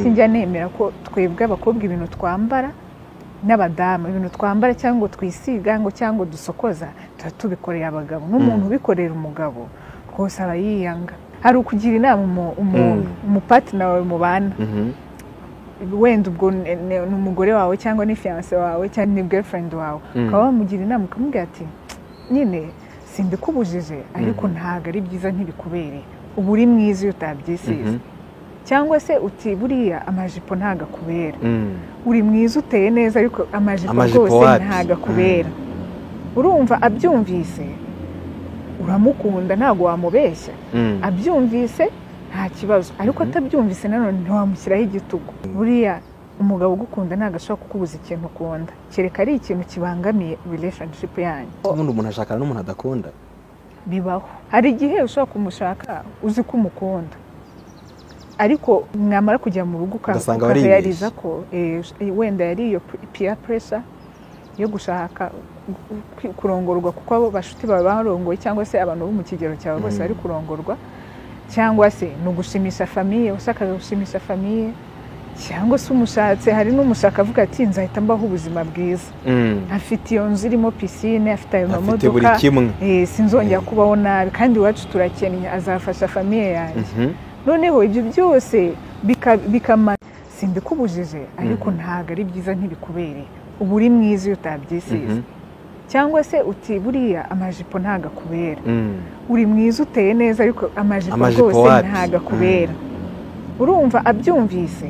sinjya nemera ko twebwe abakobwa ibintu twambara n'abadamu ibintu twambara cyangwa twisiga ngo cyangwa dusokoza tubikoreye abagabo n'umuntu ubikorera umugabo rwose aba yiyanga hari ukugira inama umupatina wawe mubana wenda ubwo ni umugore wawe cyangwa ni fiancé wawe cyangwa ni girlfriend wawe ukaba wamugira inama ukamubwira ati nyine simbikubujije ariko ntago ari byiza ntibikubereye ubu uri mwiza iyo utabyisize cyangwa se uti buriya amajipo ntago akubera uri mwiza uteye neza ariko amajipo rwose ntago akubera urumva abyumvise uramukunda ntago wamubeshya abyumvise nta kibazo ariko atabyumvise nanone ntiwamushyiraho igitugu buriya umugabo ugukunda ntago ashobora kukubuza ikintu ukunda kereka ari ikintu kibangamiye relationship yanyu ubundi umuntu ashakana n'umuntu adakunda bibaho hari igihe ushobora kumushaka uzi ko umukunda ariko mwamara kujya mu rugo ukayariza ko wenda yari iyo peer pressure yo gushaka kurongorwa kuko abo bashuti bawe barongoye cyangwa se abantu bo mu kigero cyawe bose bari kurongorwa cyangwa se no gushimisha famille usakaga gushimisha famille cyangwa se umushatse hari n'umushaka avuga ati nzahita mbaho ubuzima bwiza afite iyo nzu irimo piscine afite ayo mamodoka sinzongera kubaho nabi kandi iwacu turakennye azafasha famille yanjye noneho ibyo byose bikamara simbikubujije ariko ntago ari byiza ntibikubereye ubu uri mwiza iyo utabyisize cyangwa se uti buriya amajipo ntago akubera uri mwiza uteye neza ariko amajipo rwose ntago akubera urumva abyumvise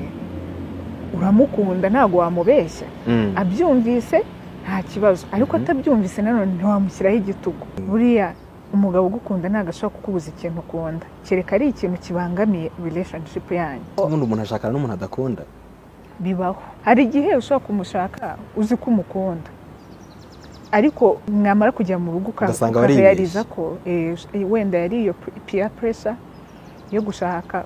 uramukunda ntago wamubeshya abyumvise nta kibazo ariko atabyumvise nanone ntiwamushyiraho igitugu buriya umugabo ugukunda ntago ashobora kukubuza ikintu ukunda kereka ari ikintu kibangamiye relationship yanyu ubundi umuntu ashakana n'umuntu adakunda bibaho hari igihe ushobora kumushaka uzi ko umukunda ariko mwamara kujya mu rugo ukayariza ko wenda yari iyo peer pressure yo gushaka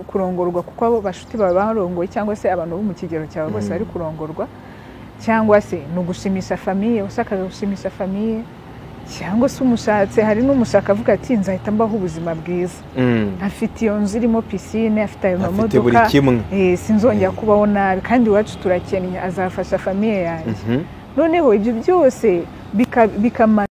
kurongorwa kuko abo bashuti bawe barongoye cyangwa se abantu bo mu kigero cyawe bose bari kurongorwa cyangwa se no gushimisha famille usakaga gushimisha famille cyangwa se umushatse hari n'umushaka avuga ati nzahita mbaho ubuzima bwiza afite iyo nzu irimo piscine afite ayo mamodoka sinzongera kubaho nabi kandi iwacu turakennye azafasha famille yanjye noneho ibyo byose bikamara